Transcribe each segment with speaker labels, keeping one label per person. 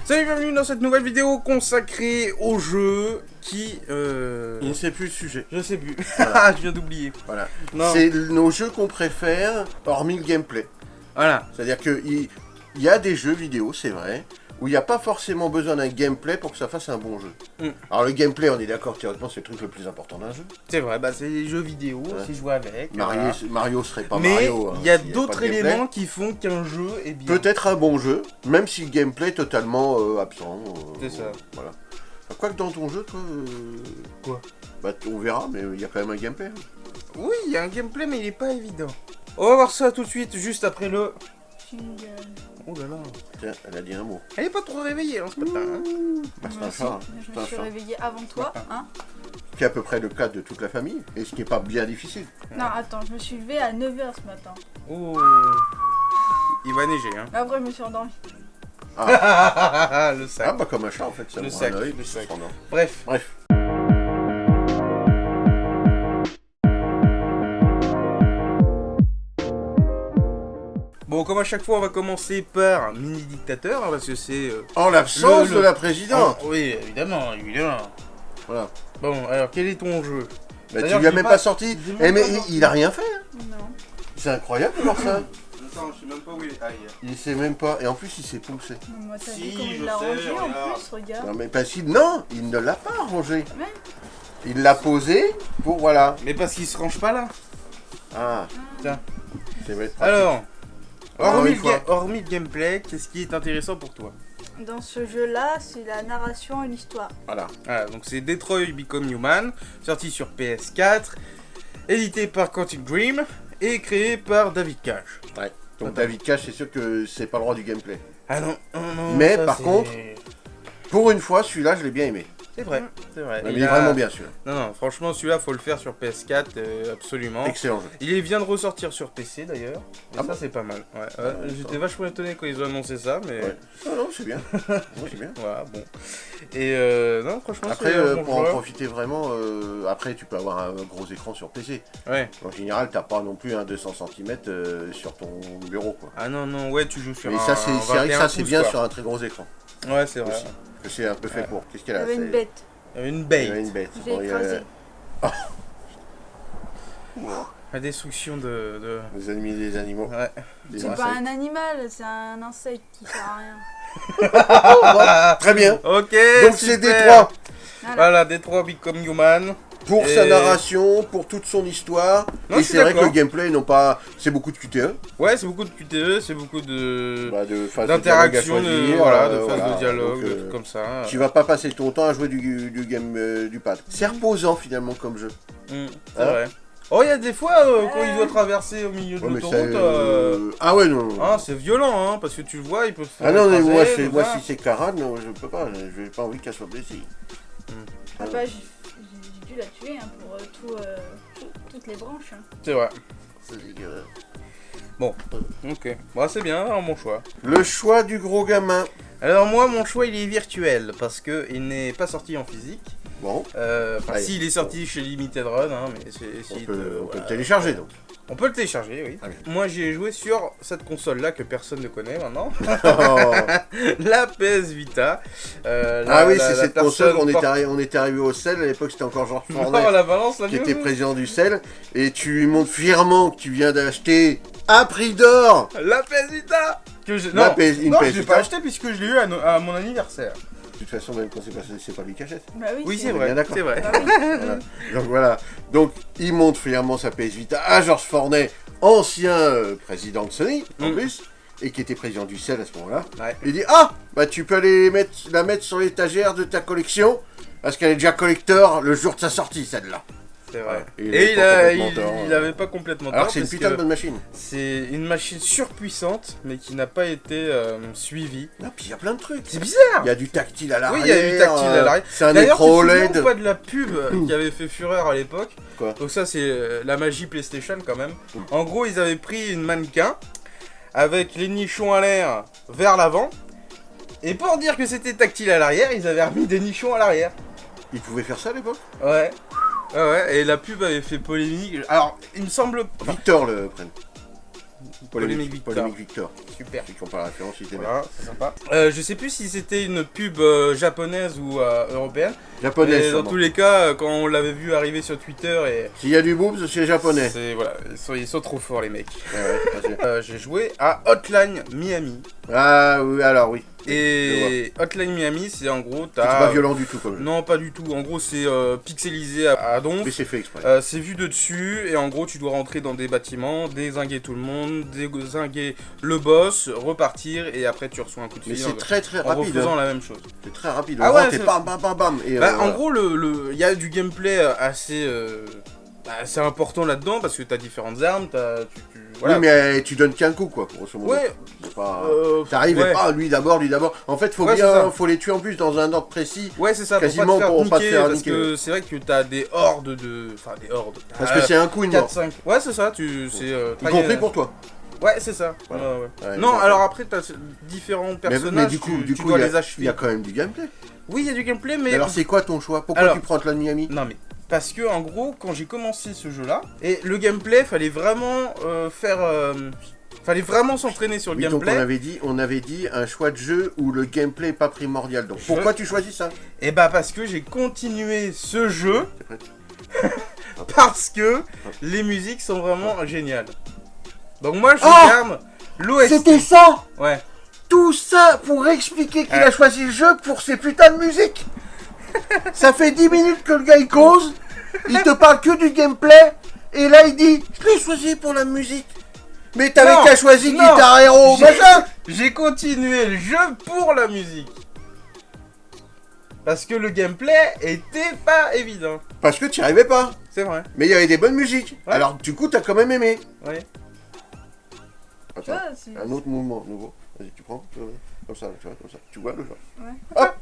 Speaker 1: Salut, bienvenue dans cette nouvelle vidéo consacrée au jeu qui...
Speaker 2: Il ne sait plus le sujet.
Speaker 1: Je sais plus.
Speaker 2: Voilà.
Speaker 1: Je viens d'oublier.
Speaker 2: Voilà.
Speaker 1: Non.
Speaker 2: C'est nos jeux qu'on préfère, hormis le gameplay.
Speaker 1: Voilà.
Speaker 2: C'est-à-dire qu'il y a des jeux vidéo, c'est vrai, où il n'y a pas forcément besoin d'un gameplay pour que ça fasse un bon jeu. Alors le gameplay, on est d'accord, théoriquement, c'est le truc le plus important d'un jeu.
Speaker 1: C'est vrai, bah c'est les jeux vidéo,
Speaker 2: Ouais.
Speaker 1: si je vois avec.
Speaker 2: Mario,
Speaker 1: voilà.
Speaker 2: Mario serait pas
Speaker 1: Mais
Speaker 2: Mario.
Speaker 1: il y a
Speaker 2: s'il
Speaker 1: d'autres
Speaker 2: pas de gameplay.
Speaker 1: éléments qui font qu'un jeu est bien.
Speaker 2: Peut-être un bon jeu, même si le gameplay est totalement absent.
Speaker 1: C'est ça.
Speaker 2: Voilà. Quoique dans ton jeu, toi...
Speaker 1: Quoi?
Speaker 2: Bah on verra, mais il y a quand même un gameplay.
Speaker 1: Oui, il y a un gameplay, mais il est pas évident. On va voir ça tout de suite, juste après le... Oh là là.
Speaker 2: Tiens, elle a dit un mot.
Speaker 1: Elle est pas trop réveillée, hein, ce matin. Hein.
Speaker 2: Bah, c'est
Speaker 3: Moi
Speaker 2: un
Speaker 3: aussi,
Speaker 2: chat. hein.
Speaker 3: je
Speaker 2: C'est un
Speaker 3: me suis
Speaker 2: chat.
Speaker 3: réveillée avant toi, hein.
Speaker 2: Qui est à peu près le cas de toute la famille, et ce qui n'est pas bien difficile.
Speaker 3: Non, attends, je me suis levée à 9h ce matin.
Speaker 1: Oh. Il va neiger, hein.
Speaker 3: Après, je me suis endormie.
Speaker 1: Le
Speaker 2: Ah
Speaker 1: sac.
Speaker 2: bah comme un chat en fait, ça
Speaker 1: Le
Speaker 2: ouvre
Speaker 1: sac,
Speaker 2: un œil,
Speaker 1: le
Speaker 2: puis ça
Speaker 1: sac.
Speaker 2: se rendort.
Speaker 1: Bref.
Speaker 2: Bref.
Speaker 1: Bon, comme à chaque fois, on va commencer par Mini Dictateur, hein, parce que c'est...
Speaker 2: En l'absence
Speaker 1: Le-
Speaker 2: de la présidente.
Speaker 1: oui, évidemment, évidemment.
Speaker 2: Voilà.
Speaker 1: Bon, alors, quel est ton jeu?
Speaker 2: Bah, tu
Speaker 1: D'ailleurs,
Speaker 2: lui as
Speaker 1: j'ai
Speaker 2: même
Speaker 1: pas-
Speaker 2: pas sorti.
Speaker 1: j'ai même
Speaker 2: Eh mais
Speaker 1: pas
Speaker 2: il,
Speaker 1: sorti.
Speaker 2: il a rien fait. Hein.
Speaker 3: Non.
Speaker 2: C'est incroyable de voir ça.
Speaker 1: Attends, je sais même pas où il est. Aïe.
Speaker 2: Il sait même pas. Et en plus il s'est poussé.
Speaker 3: Non, moi, t'as
Speaker 1: Si,
Speaker 3: vu comment
Speaker 1: je
Speaker 3: il l'a
Speaker 1: sais,
Speaker 3: rangé en
Speaker 1: regarde.
Speaker 3: plus, regarde.
Speaker 2: Non mais pas si. Non, il ne l'a pas rangé.
Speaker 3: Ouais.
Speaker 2: Il l'a posé pour voilà.
Speaker 1: Mais parce qu'il se range pas là.
Speaker 2: Ah.
Speaker 1: Tiens.
Speaker 2: C'est vrai.
Speaker 1: Alors,
Speaker 2: Encore
Speaker 1: hormis,
Speaker 2: une fois.
Speaker 1: hormis le gameplay, qu'est-ce qui est intéressant pour toi?
Speaker 3: Dans ce jeu-là, c'est la narration et l'histoire.
Speaker 2: Voilà.
Speaker 1: Voilà, donc c'est Detroit Become Human, sorti sur PS4, édité par Quantic Dream et créé par David Cage.
Speaker 2: Ouais. Donc
Speaker 1: Attends.
Speaker 2: David Cage, c'est sûr que c'est pas le droit du gameplay.
Speaker 1: Ah non, non, non.
Speaker 2: Mais,
Speaker 1: ça,
Speaker 2: par
Speaker 1: c'est-
Speaker 2: contre, Pour une fois, celui-là, je l'ai bien aimé.
Speaker 1: c'est vrai, c'est vrai.
Speaker 2: Il est vraiment bien celui-là.
Speaker 1: Non, non, franchement, celui-là, faut le faire sur PS4, absolument.
Speaker 2: Excellent jeu.
Speaker 1: Il vient de ressortir sur PC d'ailleurs, et
Speaker 2: Ah
Speaker 1: ça
Speaker 2: bon
Speaker 1: c'est pas mal. Ouais, j'étais
Speaker 2: ça.
Speaker 1: vachement étonné quand ils ont annoncé ça, mais
Speaker 2: Ouais. Non, non, c'est bien. Ouais, c'est bien.
Speaker 1: voilà, bon. Et non, franchement,
Speaker 2: Après,
Speaker 1: c'est un bon
Speaker 2: pour en
Speaker 1: joueur.
Speaker 2: profiter vraiment, après tu peux avoir un gros écran sur PC.
Speaker 1: Ouais.
Speaker 2: En général, t'as pas non plus un 200 cm sur ton bureau, quoi.
Speaker 1: Ah non, non, ouais, tu joues sur
Speaker 2: Mais
Speaker 1: un
Speaker 2: ça, c'est vrai que
Speaker 1: 21
Speaker 2: ça, c'est
Speaker 1: pouces,
Speaker 2: bien
Speaker 1: quoi.
Speaker 2: sur un très gros écran
Speaker 1: Ouais, c'est vrai.
Speaker 2: aussi. Que c'est un peu fait
Speaker 1: Ouais.
Speaker 2: pour. Qu'est-ce
Speaker 3: Il
Speaker 2: qu'elle
Speaker 3: y
Speaker 2: a
Speaker 3: avait une
Speaker 2: c'est-
Speaker 3: bête.
Speaker 1: Une
Speaker 2: Il y
Speaker 1: bait.
Speaker 2: avait une bête.
Speaker 3: J'ai
Speaker 2: Bon, il y a-
Speaker 3: écrasé.
Speaker 1: La destruction de...
Speaker 2: Des ennemis des animaux.
Speaker 1: Ouais.
Speaker 2: Des
Speaker 3: C'est pas
Speaker 2: insectes.
Speaker 3: un animal, c'est un insecte qui sert à rien.
Speaker 2: Très bien.
Speaker 1: Ok,
Speaker 2: Donc c'est
Speaker 1: super.
Speaker 2: Détroit.
Speaker 3: Voilà.
Speaker 1: Voilà, Detroit Become Human.
Speaker 2: Pour
Speaker 1: Et-
Speaker 2: sa narration, pour toute son histoire.
Speaker 1: Non,
Speaker 2: et
Speaker 1: je suis
Speaker 2: c'est vrai que
Speaker 1: d'accord.
Speaker 2: le gameplay, non pas. C'est beaucoup de QTE.
Speaker 1: Ouais, c'est beaucoup de QTE, c'est beaucoup de...
Speaker 2: Bah, de phases
Speaker 1: d'interaction,
Speaker 2: de dialogue à choisir,
Speaker 1: voilà, de
Speaker 2: voilà.
Speaker 1: phases de dialogue,
Speaker 2: Donc,
Speaker 1: de trucs comme ça.
Speaker 2: Tu vas pas passer ton temps à jouer du game du pad. C'est reposant finalement comme jeu.
Speaker 1: C'est
Speaker 2: Hein
Speaker 1: vrai. Oh, il y a des fois, quand il doit traverser au milieu de
Speaker 2: Ouais, mais
Speaker 1: l'autoroute,
Speaker 2: ça, Ah ouais, non.
Speaker 1: hein, c'est violent, hein, parce que tu le vois, il peut se faire
Speaker 2: Ah non, mais
Speaker 1: écraser,
Speaker 2: moi
Speaker 1: voilà.
Speaker 2: si c'est Kara, non, je peux pas. J'ai pas envie qu'elle soit blessée.
Speaker 3: Ah bah, j'ai dû la tuer hein, pour toutes les branches. Hein.
Speaker 1: C'est vrai.
Speaker 2: C'est dégueulasse.
Speaker 1: Ok. Bon, c'est bien, un bon choix.
Speaker 2: Le choix du gros gamin.
Speaker 1: Alors moi, mon choix, il est virtuel, parce que il n'est pas sorti en physique.
Speaker 2: Bon,
Speaker 1: Enfin,
Speaker 2: Ouais.
Speaker 1: si, il est sorti chez Limited Run, hein, mais c'est...
Speaker 2: on
Speaker 1: si,
Speaker 2: peut, on peut
Speaker 1: voilà.
Speaker 2: le télécharger donc.
Speaker 1: On peut le télécharger, oui.
Speaker 2: Allez.
Speaker 1: Moi, j'ai joué sur cette console-là que personne ne connaît maintenant.
Speaker 2: Oh.
Speaker 1: La PS Vita.
Speaker 2: Ah oui, c'est cette console,
Speaker 1: personne
Speaker 2: on était arrivé au sel, à l'époque c'était encore Georges
Speaker 1: Non,
Speaker 2: Fornet
Speaker 1: la balance, la
Speaker 2: qui
Speaker 1: mieux.
Speaker 2: était président du sel, et tu lui montres fièrement que tu viens d'acheter à prix d'or
Speaker 1: La PS Vita que j'ai...
Speaker 2: La
Speaker 1: Non,
Speaker 2: PS une
Speaker 1: non
Speaker 2: PS
Speaker 1: je l'ai
Speaker 2: Vita.
Speaker 1: pas acheté puisque je l'ai eu à mon anniversaire.
Speaker 2: De toute façon, même quand c'est passé, c'est pas lui qui achète.
Speaker 3: Bah oui,
Speaker 1: Oui,
Speaker 2: On
Speaker 1: c'est
Speaker 2: est
Speaker 1: vrai,
Speaker 2: bien d'accord.
Speaker 1: c'est vrai.
Speaker 3: Bah oui.
Speaker 2: Voilà. Donc voilà. Donc il montre fièrement sa PS Vita à Georges Fornet, ancien président de Sony en
Speaker 1: Mm.
Speaker 2: plus, et qui était président du sel à ce moment-là.
Speaker 1: Ouais.
Speaker 2: Il dit ah bah tu peux aller la mettre sur l'étagère de ta collection parce qu'elle est déjà collector le jour de sa sortie celle-là.
Speaker 1: C'est vrai.
Speaker 2: Ouais.
Speaker 1: Et il
Speaker 2: avait
Speaker 1: avait pas complètement tort.
Speaker 2: Alors que c'est une
Speaker 1: parce
Speaker 2: putain de
Speaker 1: que
Speaker 2: bonne machine.
Speaker 1: c'est une machine surpuissante, mais qui n'a pas été suivie.
Speaker 2: Non, puis il y a plein de trucs.
Speaker 1: C'est bizarre.
Speaker 2: Il y a du tactile à l'arrière.
Speaker 1: Oui, il y a du tactile à l'arrière.
Speaker 2: C'est un
Speaker 1: D'ailleurs,
Speaker 2: écran
Speaker 1: tu te souviens
Speaker 2: OLED.
Speaker 1: ou pas de la pub qui avait fait fureur à l'époque?
Speaker 2: Quoi
Speaker 1: Donc ça, c'est la magie PlayStation quand même. En gros, ils avaient pris une mannequin avec les nichons à l'air vers l'avant. Et pour dire que c'était tactile à l'arrière, ils avaient remis des nichons à l'arrière.
Speaker 2: Ils pouvaient faire ça à l'époque.
Speaker 1: Ouais. Ouais, ouais, et la pub avait fait polémique. Alors, il me semble...
Speaker 2: Victor le prenne.
Speaker 1: Polémique Victor.
Speaker 2: Polémique Victor.
Speaker 1: Super.
Speaker 2: Ceux qui ont pas la référence, ils étaient bien.
Speaker 1: Voilà, c'est sympa. Je sais plus si c'était une pub japonaise ou européenne.
Speaker 2: Japonais,
Speaker 1: Mais dans
Speaker 2: sûrement.
Speaker 1: tous les cas, quand on l'avait vu arriver sur Twitter et.
Speaker 2: S'il y a du boobs, c'est japonais.
Speaker 1: Voilà, ils sont trop forts les mecs.
Speaker 2: Ouais, ouais,
Speaker 1: J'ai joué à Hotline Miami.
Speaker 2: ah oui, alors oui.
Speaker 1: Et Hotline Miami, c'est en gros,
Speaker 2: C'est pas violent du tout comme jeu.
Speaker 1: Non, pas du tout. En gros, c'est pixelisé à donf.
Speaker 2: Mais c'est fait exprès.
Speaker 1: C'est vu de dessus et en gros tu dois rentrer dans des bâtiments, dézinguer tout le monde, dézinguer le boss, repartir et après tu reçois un coup de
Speaker 2: Mais
Speaker 1: fil
Speaker 2: c'est très très
Speaker 1: en
Speaker 2: rapide.
Speaker 1: refaisant
Speaker 2: Hein.
Speaker 1: la même chose.
Speaker 2: C'est très rapide.
Speaker 1: Ah
Speaker 2: On
Speaker 1: ouais,
Speaker 2: rentre et
Speaker 1: c'est-
Speaker 2: bam bam bam bam. Et,
Speaker 1: En gros, il y a du gameplay assez important là-dedans parce que t'as différentes armes, voilà.
Speaker 2: Oui, mais tu donnes qu'un coup quoi, grosso modo.
Speaker 1: Ouais,
Speaker 2: C'est pas...
Speaker 1: T'arrives
Speaker 2: T'arrives pas, lui d'abord. En fait,
Speaker 1: Ouais, c'est ça.
Speaker 2: faut les tuer en plus dans un ordre précis.
Speaker 1: Ouais, c'est ça,
Speaker 2: Quasiment
Speaker 1: pour pas te faire
Speaker 2: pour
Speaker 1: niquer,
Speaker 2: pas te faire
Speaker 1: parce
Speaker 2: niquer,
Speaker 1: que c'est vrai que t'as des hordes de... Enfin, des hordes.
Speaker 2: Parce que c'est un coup une mort.
Speaker 1: 4-5. Ouais, c'est ça,
Speaker 2: Y compris pour toi.
Speaker 1: Ouais, c'est ça.
Speaker 2: Voilà.
Speaker 1: Ouais.
Speaker 2: Ouais,
Speaker 1: Non,
Speaker 2: exactement.
Speaker 1: alors après, t'as différents personnages,
Speaker 2: mais du coup,
Speaker 1: tu dois les
Speaker 2: il y
Speaker 1: achever.
Speaker 2: a quand même du gameplay.
Speaker 1: Oui, il y a du gameplay, mais...
Speaker 2: Mais alors, c'est quoi ton choix? Pourquoi
Speaker 1: Alors-
Speaker 2: tu prends Hotline Miami?
Speaker 1: Non, mais... Parce que, en gros, quand j'ai commencé ce jeu-là, et le gameplay, fallait vraiment fallait vraiment s'entraîner sur le
Speaker 2: Oui, donc
Speaker 1: gameplay.
Speaker 2: on avait dit un choix de jeu où le gameplay est pas primordial. Donc pourquoi tu choisis ça?
Speaker 1: Et bah parce que j'ai continué ce jeu,
Speaker 2: C'est prêt.
Speaker 1: parce que les musiques sont vraiment géniales. Donc moi, je
Speaker 2: Ah
Speaker 1: garde l'OST.
Speaker 2: C'était ça!
Speaker 1: Ouais.
Speaker 2: Tout ça pour expliquer qu'il
Speaker 1: Ouais.
Speaker 2: a choisi le jeu pour ses putains de musique. Ça fait 10 minutes que le gars il cause, il te parle que du gameplay, et là il dit je l'ai choisi pour la musique. Mais t'avais
Speaker 1: Non,
Speaker 2: qu'à choisir
Speaker 1: non,
Speaker 2: Guitar Hero,
Speaker 1: j'ai-
Speaker 2: machin.
Speaker 1: J'ai continué le jeu pour la musique. Parce que le gameplay était pas évident.
Speaker 2: Parce que tu n'y arrivais pas.
Speaker 1: C'est vrai.
Speaker 2: Mais il y avait des bonnes musiques.
Speaker 1: Ouais.
Speaker 2: Alors du coup t'as quand même aimé.
Speaker 1: Ouais.
Speaker 2: Attends,
Speaker 3: Ouais, c'est-
Speaker 2: un autre mouvement nouveau. Vas-y, tu prends. Comme ça, tu vois, comme ça. Tu vois le genre.
Speaker 3: Ouais.
Speaker 2: Hop.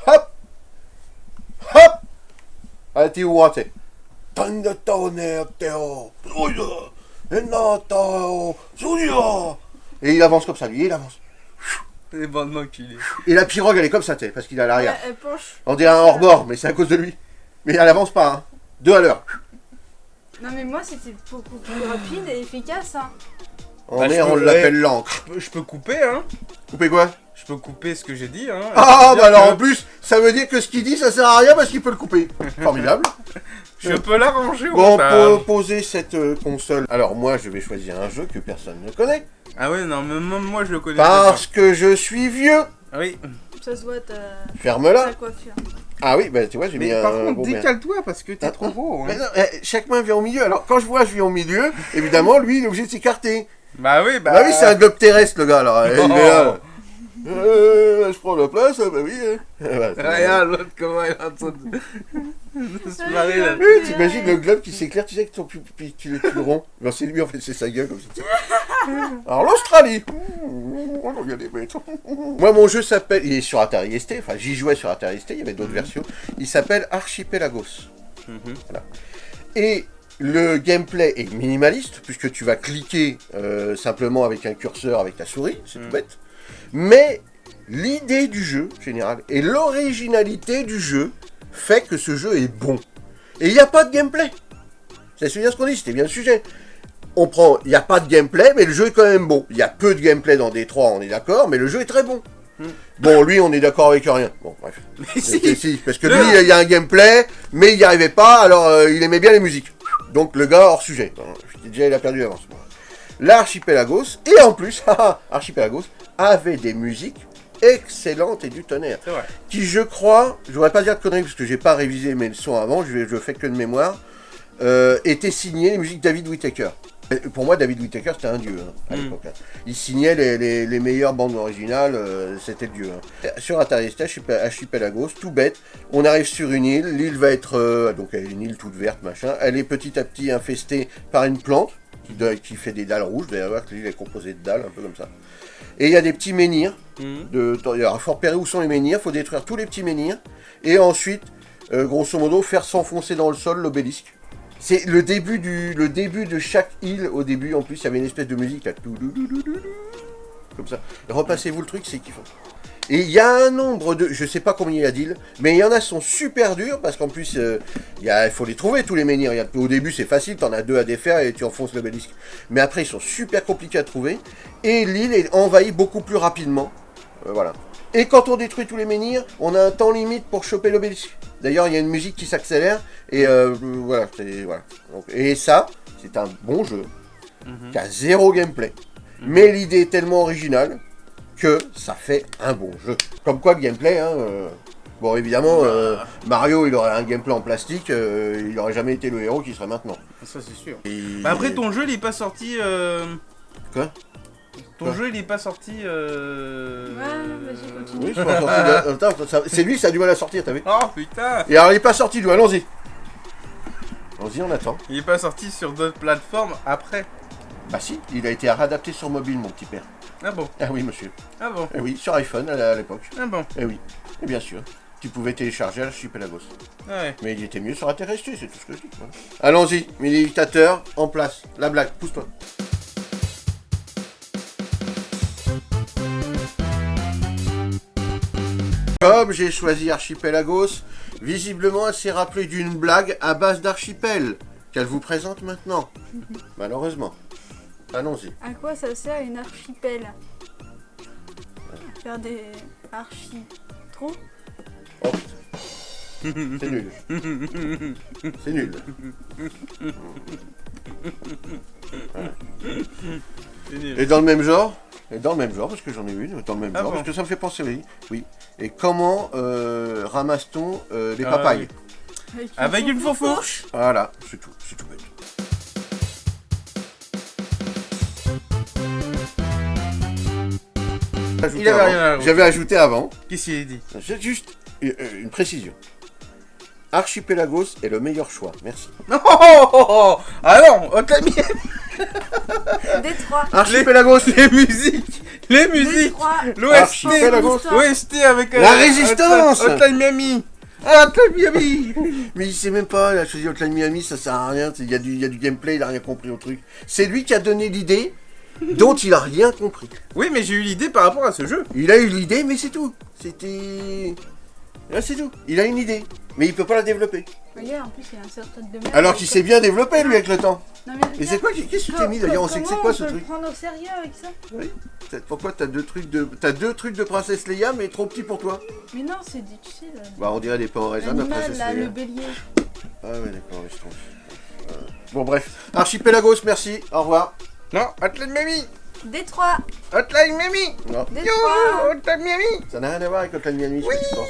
Speaker 2: Hop. Hop. Allez, t'es où, t'es? Et il avance comme ça, lui, il avance.
Speaker 1: C'est bonnement qu'il est.
Speaker 2: Et la pirogue, elle est comme ça, t'es, parce qu'il est à l'arrière.
Speaker 3: Elle penche.
Speaker 2: On dirait un hors-bord, mais c'est à cause de lui. Mais elle avance pas, hein. 2 à l'heure.
Speaker 3: Non mais moi c'était beaucoup plus rapide et efficace hein.
Speaker 2: En
Speaker 1: Bah,
Speaker 2: mer,
Speaker 1: je
Speaker 2: on
Speaker 1: peux-
Speaker 2: l'appelle l'encre.
Speaker 1: Je peux couper, hein.
Speaker 2: Coupez quoi?
Speaker 1: Je peux couper ce que j'ai dit, hein.
Speaker 2: Ah,
Speaker 1: C'est-à-dire
Speaker 2: bah alors
Speaker 1: que
Speaker 2: en plus, ça veut dire que ce qu'il dit, ça sert à rien parce qu'il peut le couper. Formidable.
Speaker 1: Je peux l'arranger au
Speaker 2: Bon,
Speaker 1: montage.
Speaker 2: pour poser cette console. Alors moi, je vais choisir un jeu que personne ne connaît.
Speaker 1: Ah ouais, non, mais même moi je le connais
Speaker 2: Parce que je suis vieux.
Speaker 1: pas. Oui.
Speaker 3: Ça se voit ta
Speaker 2: Ferme-la.
Speaker 3: coiffure.
Speaker 2: Ah oui, bah tu vois, j'ai mis
Speaker 1: Mais
Speaker 2: un
Speaker 1: par contre,
Speaker 2: gros merde.
Speaker 1: décale-toi parce que t'es trop beau. Hein.
Speaker 2: Mais non, chaque main vient au milieu. Alors quand je vois, je viens au milieu. Évidemment, lui, il est obligé de s'écarter.
Speaker 1: Bah oui,
Speaker 2: Bah oui, c'est un globe terrestre, le gars, alors. Il est là.
Speaker 1: Oh.
Speaker 2: Je prends la place, bah oui. Bah, c'est-
Speaker 1: Regarde l'autre comment il est en train de se marrer là.
Speaker 2: Oui, t'imagines le globe qui s'éclaire, tu sais que ton tu le rond. Non, c'est lui en fait, c'est sa gueule comme ça. Alors l'Australie. Regardez, mais- Moi, mon jeu s'appelle, il est sur Atari ST, enfin j'y jouais sur Atari ST, il y avait d'autres versions. Il s'appelle Archipelagos.
Speaker 1: Mhm.
Speaker 2: Et le gameplay est minimaliste, puisque tu vas cliquer simplement avec un curseur, avec ta souris, c'est tout bête. Mais l'idée du jeu, général, et l'originalité du jeu fait que ce jeu est bon. Et il n'y a pas de gameplay. C'est bien ce qu'on dit, c'était bien le sujet. On prend, il n'y a pas de gameplay, mais le jeu est quand même bon. Il y a peu de gameplay dans Détroit, on est d'accord, mais le jeu est très bon. Bon, lui, on est d'accord avec rien. Bon, bref.
Speaker 1: Mais
Speaker 2: Si, parce que lui, il y a un gameplay, mais il n'y arrivait pas, alors il aimait bien les musiques. Donc le gars, hors sujet. Déjà, il a perdu l'avance. Bon. L'Archipelagos, et en plus, Archipelagos avait des musiques excellentes et du tonnerre.
Speaker 1: C'est vrai.
Speaker 2: Qui, je crois, je voudrais pas dire de conneries parce que j'ai pas révisé mes leçons avant, je fais que de mémoire, étaient signées les musiques David Whittaker. Pour moi, David Whittaker, c'était un dieu à l'époque. Hein. Il signait les meilleures bandes originales, c'était le dieu. Hein. Sur Atari ST, Archipelagos, tout bête, on arrive sur une île, l'île va être, donc elle est une île toute verte, machin, elle est petit à petit infestée par une plante qui fait des dalles rouges, vous allez voir que l'île est composée de dalles, un peu comme ça. Et il y a des petits menhirs, il y a un fort repérer où sont les menhirs, il faut détruire tous les petits menhirs, et ensuite, grosso modo, faire s'enfoncer dans le sol l'obélisque. C'est le début de chaque île. Au début, en plus, il y avait une espèce de musique là, comme ça. Et repassez-vous le truc, c'est kiffant. Et il y a un nombre de... Je sais pas combien il y a d'îles, mais il y en a qui sont super durs, parce qu'en plus, il faut les trouver, tous les menhirs. Au début, c'est facile, t'en as 2 à défaire et tu enfonces l'obélisque. Mais après, ils sont super compliqués à trouver. Et l'île est envahie beaucoup plus rapidement. Voilà. Et quand on détruit tous les menhirs, on a un temps limite pour choper l'obélisque. D'ailleurs, il y a une musique qui s'accélère, et voilà. Donc, et ça, c'est un bon jeu, qui a 0 gameplay. Mais l'idée est tellement originale que ça fait un bon jeu. Comme quoi le gameplay, hein, bon évidemment, Mario il aurait un gameplay en plastique, il aurait jamais été le héros qui serait maintenant.
Speaker 1: Ça c'est sûr.
Speaker 2: Et...
Speaker 1: Bah après ton jeu il est pas sorti...
Speaker 2: Quoi?
Speaker 1: Ton jeu il est pas sorti...
Speaker 3: Ouais, vas-y, continue.
Speaker 2: Oui, c'est pas sorti attends, c'est lui, ça a du mal à sortir, t'as vu?
Speaker 1: Oh putain.
Speaker 2: Et alors il est pas sorti, nous, allons-y. Allons-y, on attend.
Speaker 1: Il est pas sorti sur d'autres plateformes après.
Speaker 2: Bah si, il a été réadapté sur mobile, mon petit père.
Speaker 1: Ah bon?
Speaker 2: Ah oui, monsieur.
Speaker 1: Ah bon?
Speaker 2: Eh oui, sur iPhone à l'époque.
Speaker 1: Ah bon?
Speaker 2: Eh oui, et bien sûr. Tu pouvais télécharger Archipelagos.
Speaker 1: Ah ouais.
Speaker 2: Mais il était mieux sur Interresté, c'est tout ce que je dis. Voilà. Allons-y, mes dictateurs, en place. La blague, pousse-toi. Comme j'ai choisi Archipelagos, visiblement elle s'est rappelée d'une blague à base d'archipel, qu'elle vous présente maintenant. Malheureusement. Allons-y.
Speaker 3: À quoi ça sert une archipel? Faire des archi-trous?
Speaker 2: Oh putain. C'est nul. C'est nul. Voilà.
Speaker 1: C'est nul.
Speaker 2: Et dans le même genre, parce que j'en ai une, dans le même
Speaker 1: Ah
Speaker 2: genre,
Speaker 1: bon.
Speaker 2: parce que ça me fait penser, oui. Et comment ramasse-t-on les
Speaker 1: Ah
Speaker 2: papayes?
Speaker 1: Avec une fourche.
Speaker 2: Voilà, c'est tout bête.
Speaker 1: Il avait rien à rajouter.
Speaker 2: J'avais ajouté avant,
Speaker 1: Qu'est-ce qu'il a dit?
Speaker 2: c'est juste une précision. Archipelagos est le meilleur choix, merci.
Speaker 1: Ah non, Hotline Miami.
Speaker 3: Détroit.
Speaker 2: Archipelagos,
Speaker 1: Les musiques.
Speaker 3: Détroit.
Speaker 1: L'OST.
Speaker 2: Archipelagos.
Speaker 1: L'OST avec...
Speaker 2: La résistance.
Speaker 1: Hotline Miami. Ah, Hotline Miami.
Speaker 2: Mais il sait même pas, il a choisi Hotline Miami, ça sert à rien, il y a du gameplay, il a rien compris au truc. C'est lui qui a donné l'idée, dont il a rien compris.
Speaker 1: Oui, mais j'ai eu l'idée par rapport à ce jeu.
Speaker 2: Il a eu l'idée, mais c'est tout. C'était... Là, c'est tout. Il a une idée, mais il peut pas la développer.
Speaker 3: Regarde, en plus, il y a un certain de merde.
Speaker 2: Alors qu'il s'est bien développé, lui, avec le temps.
Speaker 3: Non, mais
Speaker 2: Et c'est quoi, qu'est-ce que tu t'es mis, d'ailleurs? On sait que c'est quoi, ce truc?
Speaker 3: Comment on peut le prendre au sérieux avec ça?
Speaker 2: Oui. Pourquoi t'as deux trucs de Princesse Leia, mais trop petits pour toi?
Speaker 3: Mais non, c'est des, tu sais,
Speaker 2: Bah, on dirait des pains en raisin de la
Speaker 3: l'animal,
Speaker 2: Princesse
Speaker 3: là,
Speaker 2: Leia.
Speaker 3: le bélier.
Speaker 2: Ah ouais, d'accord, laisse tomber. Bon, bref. Archipelagos, merci, au revoir.
Speaker 1: Non, Hotline Miami.
Speaker 3: Détroit.
Speaker 1: Hotline Miami.
Speaker 2: Non,
Speaker 3: Détroit.
Speaker 1: Hotline Miami.
Speaker 2: ça n'a rien à voir avec Hotline Miami, ce que tu penses.